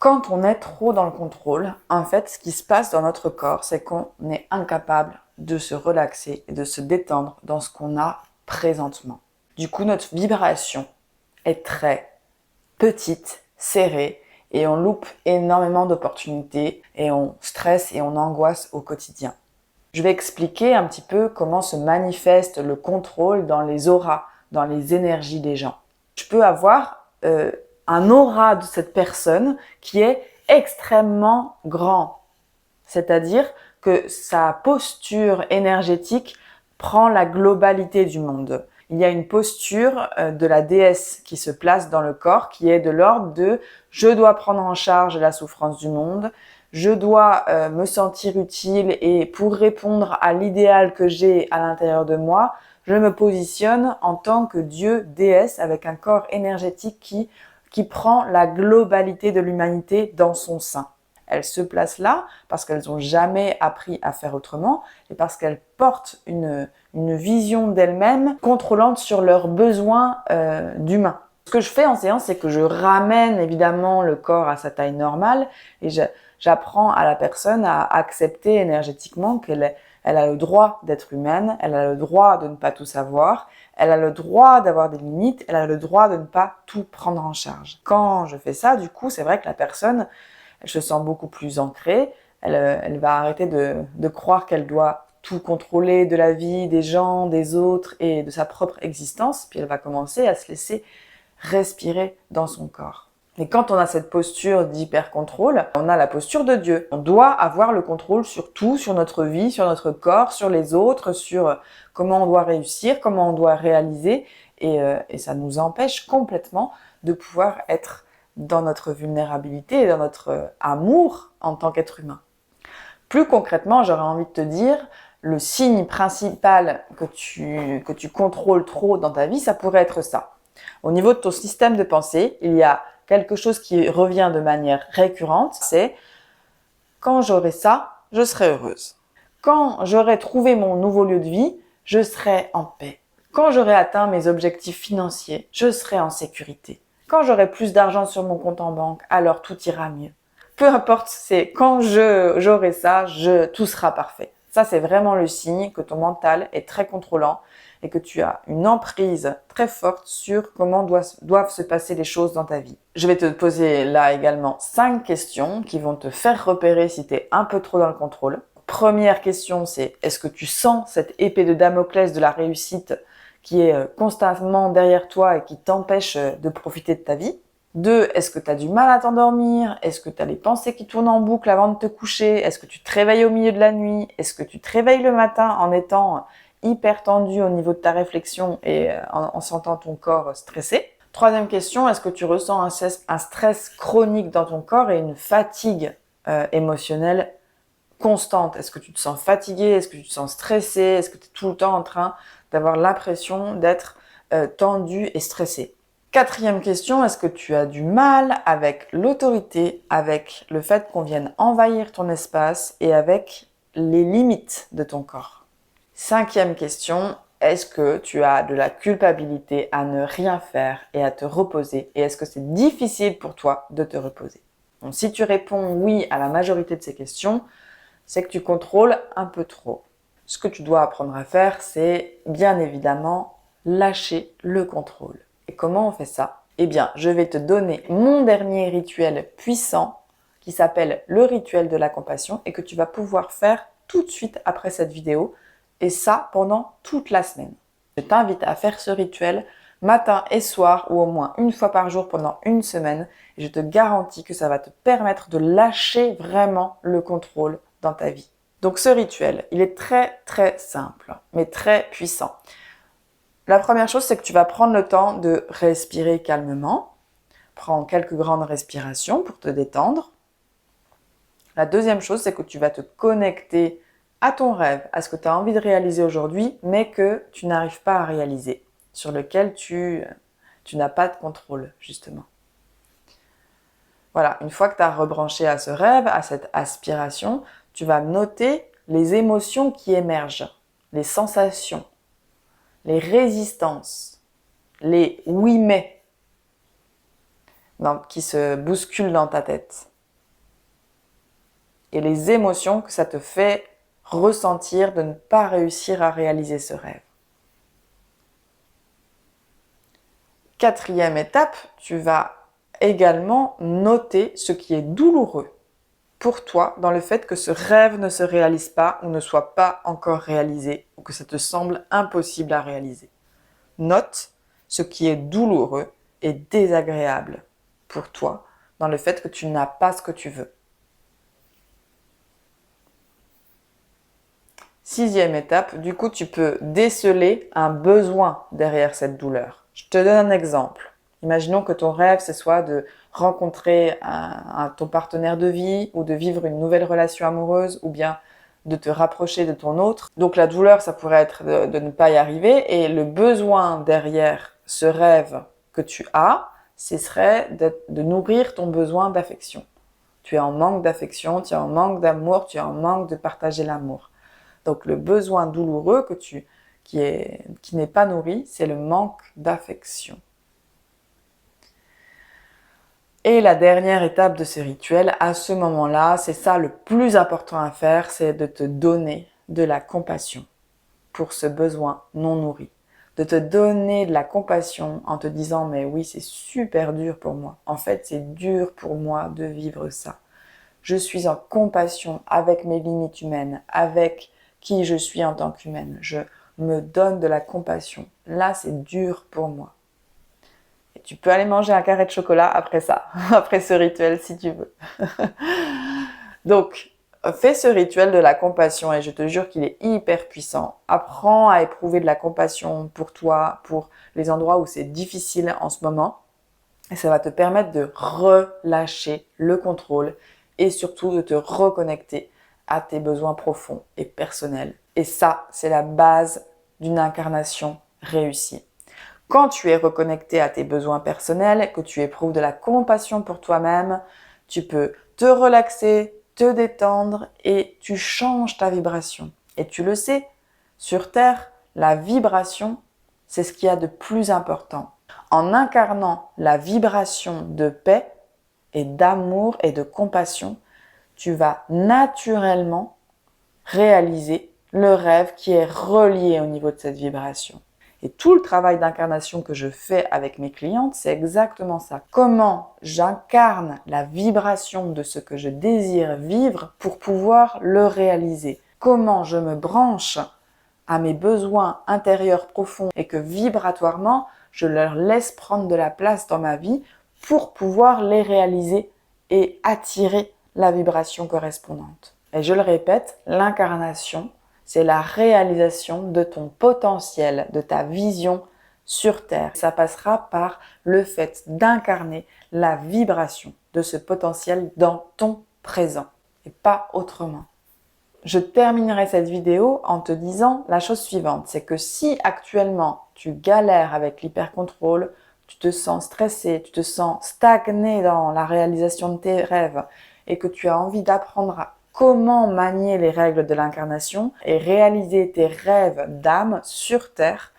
Quand on est trop dans le contrôle, en fait, ce qui se passe dans notre corps, c'est qu'on est incapable de se relaxer et de se détendre dans ce qu'on a présentement. Du coup, notre vibration est très petite, serrée, et on loupe énormément d'opportunités, et on stresse et on angoisse au quotidien. Je vais expliquer un petit peu comment se manifeste le contrôle dans les auras, dans les énergies des gens. Je peux avoir un aura de cette personne qui est extrêmement grand. C'est-à-dire que sa posture énergétique prend la globalité du monde. Il y a une posture de la déesse qui se place dans le corps qui est de l'ordre de « je dois prendre en charge la souffrance du monde », je dois me sentir utile et pour répondre à l'idéal que j'ai à l'intérieur de moi, je me positionne en tant que Dieu, déesse, avec un corps énergétique qui prend la globalité de l'humanité dans son sein. Elles se placent là parce qu'elles n'ont jamais appris à faire autrement et parce qu'elles portent une vision d'elles-mêmes contrôlante sur leurs besoins d'humains. Ce que je fais en séance, c'est que je ramène évidemment le corps à sa taille normale et j'apprends à la personne à accepter énergétiquement qu'elle a le droit d'être humaine, elle a le droit de ne pas tout savoir, elle a le droit d'avoir des limites, elle a le droit de ne pas tout prendre en charge. Quand je fais ça, du coup, c'est vrai que la personne, elle se sent beaucoup plus ancrée, elle va arrêter de croire qu'elle doit tout contrôler de la vie, des gens, des autres et de sa propre existence, puis elle va commencer à se laisser respirer dans son corps. Et quand on a cette posture d'hyper-contrôle, on a la posture de Dieu. On doit avoir le contrôle sur tout, sur notre vie, sur notre corps, sur les autres, sur comment on doit réussir, comment on doit réaliser. Et ça nous empêche complètement de pouvoir être dans notre vulnérabilité et dans notre amour en tant qu'être humain. Plus concrètement, j'aurais envie de te dire, le signe principal que tu contrôles trop dans ta vie, ça pourrait être ça. Au niveau de ton système de pensée, il y a quelque chose qui revient de manière récurrente, c'est « quand j'aurai ça, je serai heureuse. Quand j'aurai trouvé mon nouveau lieu de vie, je serai en paix. Quand j'aurai atteint mes objectifs financiers, je serai en sécurité. Quand j'aurai plus d'argent sur mon compte en banque, alors tout ira mieux. » Peu importe, c'est quand j'aurai ça, tout sera parfait. Ça, c'est vraiment le signe que ton mental est très contrôlant et que tu as une emprise très forte sur comment doivent se passer les choses dans ta vie. Je vais te poser là également 5 questions qui vont te faire repérer si tu es un peu trop dans le contrôle. Première question, c'est est-ce que tu sens cette épée de Damoclès de la réussite qui est constamment derrière toi et qui t'empêche de profiter de ta vie? 2, est-ce que tu as du mal à t'endormir? Est-ce que tu as les pensées qui tournent en boucle avant de te coucher? Est-ce que tu te réveilles au milieu de la nuit? Est-ce que tu te réveilles le matin en étant hyper tendu au niveau de ta réflexion et en sentant ton corps stressé? Troisième question, est-ce que tu ressens un stress chronique dans ton corps et une fatigue émotionnelle constante? Est-ce que tu te sens fatigué? Est-ce que tu te sens stressé? Est-ce que tu es tout le temps en train d'avoir l'impression d'être tendu et stressé? Quatrième question, est-ce que tu as du mal avec l'autorité, avec le fait qu'on vienne envahir ton espace et avec les limites de ton corps? Cinquième question, est-ce que tu as de la culpabilité à ne rien faire et à te reposer? Et est-ce que c'est difficile pour toi de te reposer? Donc, si tu réponds oui à la majorité de ces questions, c'est que tu contrôles un peu trop. Ce que tu dois apprendre à faire, c'est bien évidemment lâcher le contrôle. Et comment on fait ça? Eh bien, je vais te donner mon dernier rituel puissant qui s'appelle le rituel de la compassion et que tu vas pouvoir faire tout de suite après cette vidéo et ça pendant toute la semaine. Je t'invite à faire ce rituel matin et soir ou au moins une fois par jour pendant une semaine et je te garantis que ça va te permettre de lâcher vraiment le contrôle dans ta vie. Donc ce rituel, il est très très simple mais très puissant. La première chose, c'est que tu vas prendre le temps de respirer calmement. Prends quelques grandes respirations pour te détendre. La deuxième chose, c'est que tu vas te connecter à ton rêve, à ce que tu as envie de réaliser aujourd'hui, mais que tu n'arrives pas à réaliser, sur lequel tu n'as pas de contrôle, justement. Voilà, une fois que tu as rebranché à ce rêve, à cette aspiration, tu vas noter les émotions qui émergent, les sensations, les résistances, les oui mais qui se bousculent dans ta tête. et les émotions que ça te fait ressentir de ne pas réussir à réaliser ce rêve. Quatrième étape, tu vas également noter ce qui est douloureux pour toi dans le fait que ce rêve ne se réalise pas ou ne soit pas encore réalisé ou que ça te semble impossible à réaliser. Note ce qui est douloureux et désagréable pour toi dans le fait que tu n'as pas ce que tu veux. Sixième étape, du coup, tu peux déceler un besoin derrière cette douleur. Je te donne un exemple. Imaginons que ton rêve, ce soit de rencontrer ton partenaire de vie ou de vivre une nouvelle relation amoureuse ou bien de te rapprocher de ton autre. Donc la douleur, ça pourrait être de ne pas y arriver et le besoin derrière ce rêve que tu as, ce serait de nourrir ton besoin d'affection. Tu es en manque d'affection, tu es en manque d'amour, tu es en manque de partager l'amour. Donc le besoin douloureux qui n'est pas nourri, c'est le manque d'affection. Et la dernière étape de ce rituel, à ce moment-là, c'est ça le plus important à faire, c'est de te donner de la compassion pour ce besoin non nourri. De te donner de la compassion en te disant « mais oui, c'est super dur pour moi. En fait, c'est dur pour moi de vivre ça. Je suis en compassion avec mes limites humaines, avec qui je suis en tant qu'humaine. Je me donne de la compassion. Là, c'est dur pour moi. » Et tu peux aller manger un carré de chocolat après ça, après ce rituel si tu veux. Donc, fais ce rituel de la compassion et je te jure qu'il est hyper puissant. Apprends à éprouver de la compassion pour toi, pour les endroits où c'est difficile en ce moment. Et ça va te permettre de relâcher le contrôle et surtout de te reconnecter à tes besoins profonds et personnels. Et ça, c'est la base d'une incarnation réussie. Quand tu es reconnecté à tes besoins personnels, que tu éprouves de la compassion pour toi-même, tu peux te relaxer, te détendre et tu changes ta vibration. Et tu le sais, sur Terre, la vibration, c'est ce qu'il y a de plus important. En incarnant la vibration de paix et d'amour et de compassion, tu vas naturellement réaliser le rêve qui est relié au niveau de cette vibration. Et tout le travail d'incarnation que je fais avec mes clientes, c'est exactement ça. Comment j'incarne la vibration de ce que je désire vivre pour pouvoir le réaliser. Comment je me branche à mes besoins intérieurs profonds et que vibratoirement, je leur laisse prendre de la place dans ma vie pour pouvoir les réaliser et attirer la vibration correspondante. Et je le répète, l'incarnation, c'est la réalisation de ton potentiel, de ta vision sur Terre. Ça passera par le fait d'incarner la vibration de ce potentiel dans ton présent et pas autrement. Je terminerai cette vidéo en te disant la chose suivante, c'est que si actuellement tu galères avec l'hypercontrôle, tu te sens stressé, tu te sens stagné dans la réalisation de tes rêves et que tu as envie d'apprendre à comment manier les règles de l'incarnation et réaliser tes rêves d'âme sur Terre,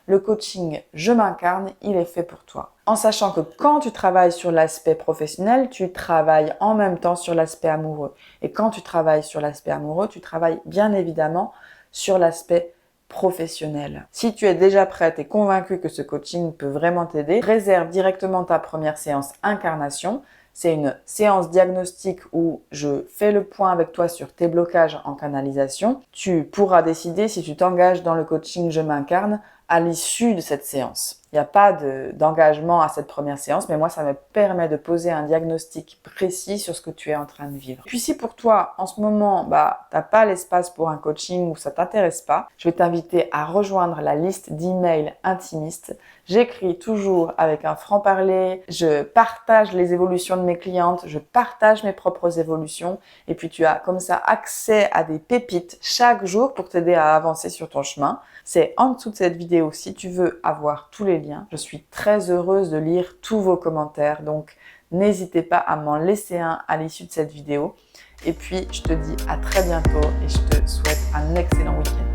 le coaching Je m'incarne, il est fait pour toi. En sachant que quand tu travailles sur l'aspect professionnel, tu travailles en même temps sur l'aspect amoureux. Et quand tu travailles sur l'aspect amoureux, tu travailles bien évidemment sur l'aspect professionnel. Si tu es déjà prête et convaincue que ce coaching peut vraiment t'aider, réserve directement ta première séance incarnation. C'est une séance diagnostique où je fais le point avec toi sur tes blocages en canalisation. Tu pourras décider si tu t'engages dans le coaching Je m'incarne à l'issue de cette séance. Il n'y a pas d'engagement à cette première séance, mais moi, ça me permet de poser un diagnostic précis sur ce que tu es en train de vivre. Puis si pour toi, en ce moment, t'as pas l'espace pour un coaching ou ça t'intéresse pas, je vais t'inviter à rejoindre la liste d'emails intimistes. J'écris toujours avec un franc-parler, je partage les évolutions de mes clientes, je partage mes propres évolutions et puis tu as comme ça accès à des pépites chaque jour pour t'aider à avancer sur ton chemin. C'est en dessous de cette vidéo si tu veux avoir tous les liens. Je suis très heureuse de lire tous vos commentaires, donc n'hésitez pas à m'en laisser un à l'issue de cette vidéo. Et puis, je te dis à très bientôt et je te souhaite un excellent week-end.